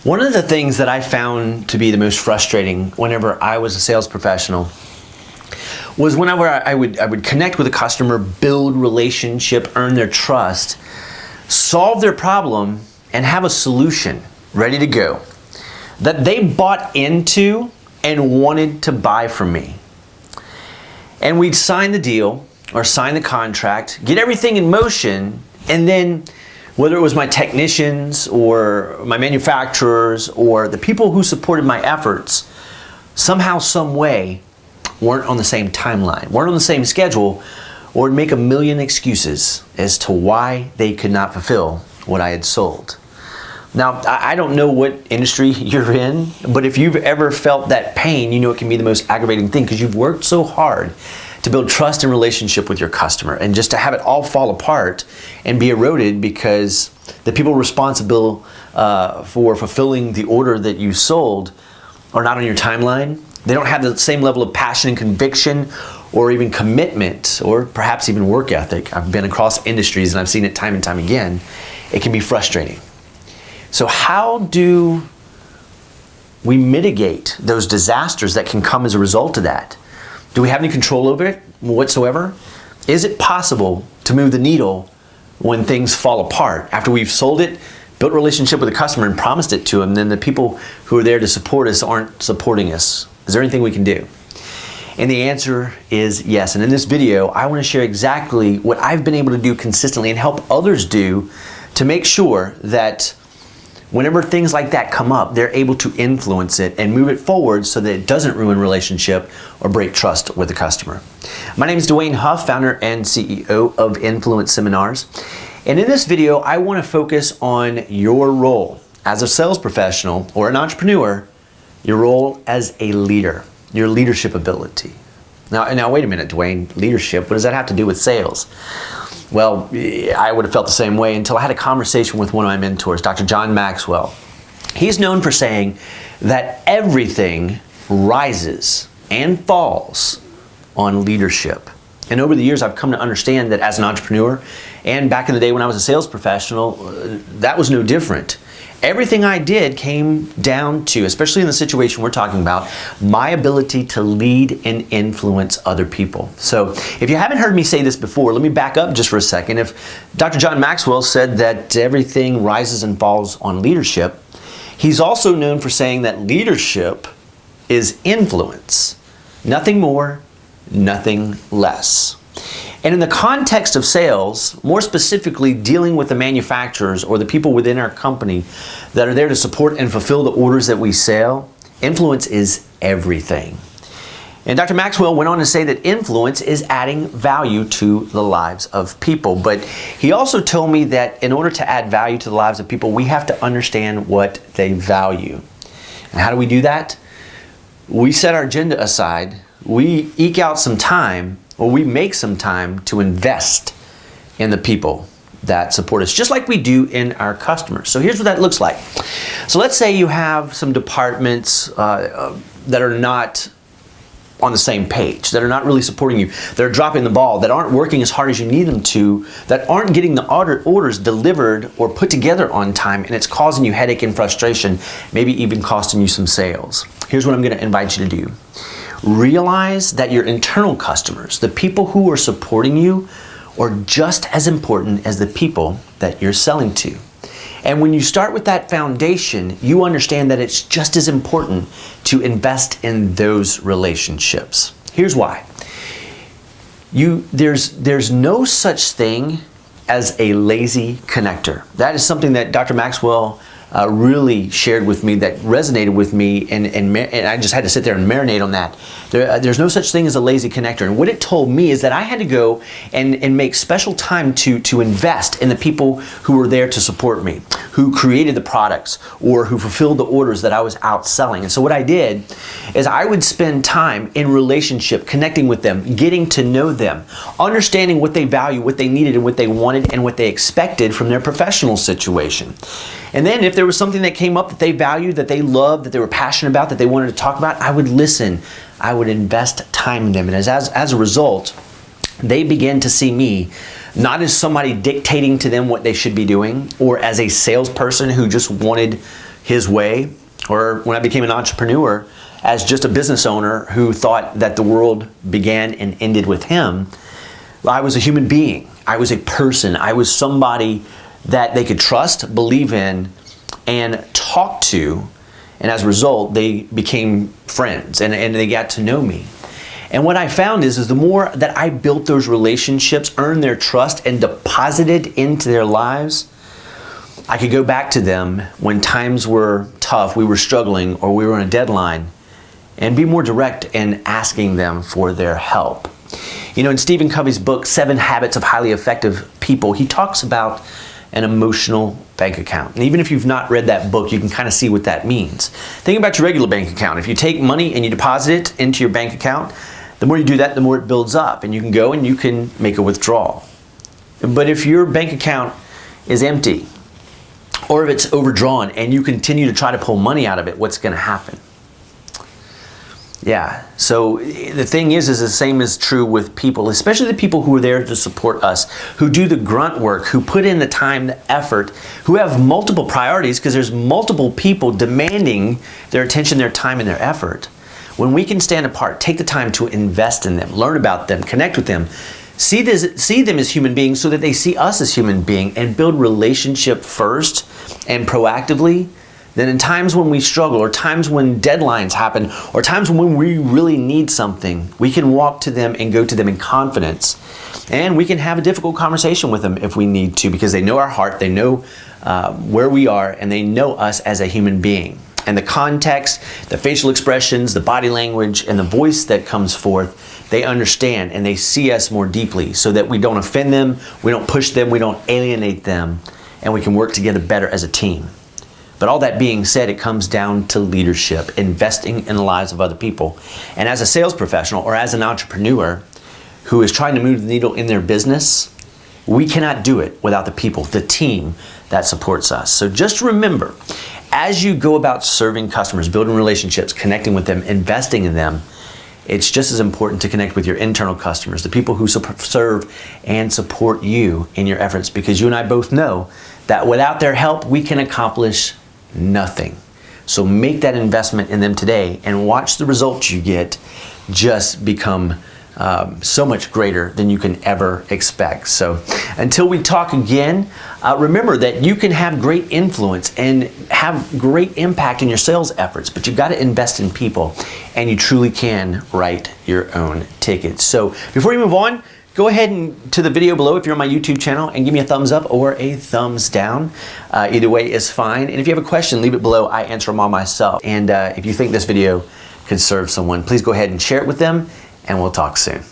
One of the things that I found to be the most frustrating whenever I was a sales professional was whenever I would connect with a customer, build relationship, earn their trust, solve their problem, and have a solution ready to go that they bought into and wanted to buy from me. And we'd sign the deal or sign the contract, get everything in motion, and then whether it was my technicians or my manufacturers or the people who supported my efforts, somehow, some way, weren't on the same timeline, weren't on the same schedule, or would make a million excuses as to why they could not fulfill what I had sold. Now, I don't know what industry you're in, but if you've ever felt that pain, you know it can be the most aggravating thing because you've worked so hard to build trust and relationship with your customer, and just to have it all fall apart and be eroded because the people responsible for fulfilling the order that you sold are not on your timeline. They don't have the same level of passion and conviction or even commitment or perhaps even work ethic. I've been across industries and I've seen it time and time again. It can be frustrating. So how do we mitigate those disasters that can come as a result of that? Do we have any control over it whatsoever? Is it possible to move the needle when things fall apart? After we've sold it, built a relationship with the customer and promised it to them, then the people who are there to support us aren't supporting us. Is there anything we can do? And the answer is yes. And in this video, I want to share exactly what I've been able to do consistently and help others do to make sure that whenever things like that come up, they're able to influence it and move it forward so that it doesn't ruin relationship or break trust with the customer. My name is Dwayne Huff, founder and CEO of I.N.F.L.U.E.N.C.E. Seminars. And in this video, I want to focus on your role as a sales professional or an entrepreneur, your role as a leader, your leadership ability. Now wait a minute, Dwayne, leadership, what does that have to do with sales? Well, I would have felt the same way until I had a conversation with one of my mentors, Dr. John Maxwell. He's known for saying that everything rises and falls on leadership. And over the years, I've come to understand that as an entrepreneur, and back in the day when I was a sales professional, that was no different. Everything I did came down to, especially in the situation we're talking about, my ability to lead and influence other people. So if you haven't heard me say this before, let me back up just for a second. If Dr. John Maxwell said that everything rises and falls on leadership, he's also known for saying that leadership is influence. Nothing more, nothing less. And in the context of sales, more specifically dealing with the manufacturers or the people within our company that are there to support and fulfill the orders that we sell, influence is everything. And Dr. Maxwell went on to say that influence is adding value to the lives of people. But he also told me that in order to add value to the lives of people, we have to understand what they value. And how do we do that? We set our agenda aside, we eke out some time, or we make some time to invest in the people that support us, just like we do in our customers. So here's what that looks like. So let's say you have some departments that are not on the same page, that are not really supporting you, that are dropping the ball, that aren't working as hard as you need them to, that aren't getting the orders delivered or put together on time, and it's causing you headache and frustration, maybe even costing you some sales. Here's what I'm going to invite you to do. Realize that your internal customers, the people who are supporting you, are just as important as the people that you're selling to. And when you start with that foundation, you understand that it's just as important to invest in those relationships. Here's why. There's no such thing as a lazy connector. That is something that Dr. Maxwell really shared with me that resonated with me, and I just had to sit there and marinate on that. There's no such thing as a lazy connector. And what it told me is that I had to go and make special time to invest in the people who were there to support me, who created the products or who fulfilled the orders that I was out selling. And so what I did is I would spend time in relationship, connecting with them, getting to know them, understanding what they value, what they needed and what they wanted and what they expected from their professional situation. And then if there was something that came up that they valued, that they loved, that they were passionate about, that they wanted to talk about, I would listen. I would invest time in them. And as a result, they began to see me not as somebody dictating to them what they should be doing, or as a salesperson who just wanted his way, or when I became an entrepreneur as just a business owner who thought that the world began and ended with him. I was a human being. I was a person. I was somebody that they could trust, believe in, and talk to. And as a result, they became friends and they got to know me. And what I found is the more that I built those relationships, earned their trust, and deposited into their lives, I could go back to them when times were tough, we were struggling, or we were on a deadline, and be more direct in asking them for their help. You know, in Stephen Covey's book, 7 Habits of Highly Effective People, he talks about an emotional bank account. And even if you've not read that book, you can kind of see what that means. Think about your regular bank account. If you take money and you deposit it into your bank account, the more you do that, the more it builds up, and you can go and you can make a withdrawal. But if your bank account is empty, or if it's overdrawn and you continue to try to pull money out of it, what's going to happen? Yeah, so the thing is the same is true with people, especially the people who are there to support us, who do the grunt work, who put in the time, the effort, who have multiple priorities because there's multiple people demanding their attention, their time, and their effort. When we can stand apart, take the time to invest in them, learn about them, connect with them, see them as human beings so that they see us as human beings, and build relationship first and proactively, then in times when we struggle, or times when deadlines happen, or times when we really need something, we can walk to them and go to them in confidence. And we can have a difficult conversation with them if we need to, because they know our heart, they know where we are, and they know us as a human being. And the context, the facial expressions, the body language, and the voice that comes forth, they understand and they see us more deeply so that we don't offend them, we don't push them, we don't alienate them, and we can work together better as a team. But all that being said, it comes down to leadership, investing in the lives of other people. And as a sales professional or as an entrepreneur who is trying to move the needle in their business, we cannot do it without the people, the team that supports us. So just remember, as you go about serving customers, building relationships, connecting with them, investing in them, it's just as important to connect with your internal customers, the people who serve and support you in your efforts, because you and I both know that without their help, we can accomplish nothing. So make that investment in them today and watch the results you get just become so much greater than you can ever expect. So until we talk again, remember that you can have great influence and have great impact in your sales efforts, but you've got to invest in people, and you truly can write your own ticket. So before you move on, go ahead and to the video below if you're on my YouTube channel and give me a thumbs up or a thumbs down. Either way is fine. And if you have a question, leave it below. I answer them all myself. And if you think this video could serve someone, please go ahead and share it with them, and we'll talk soon.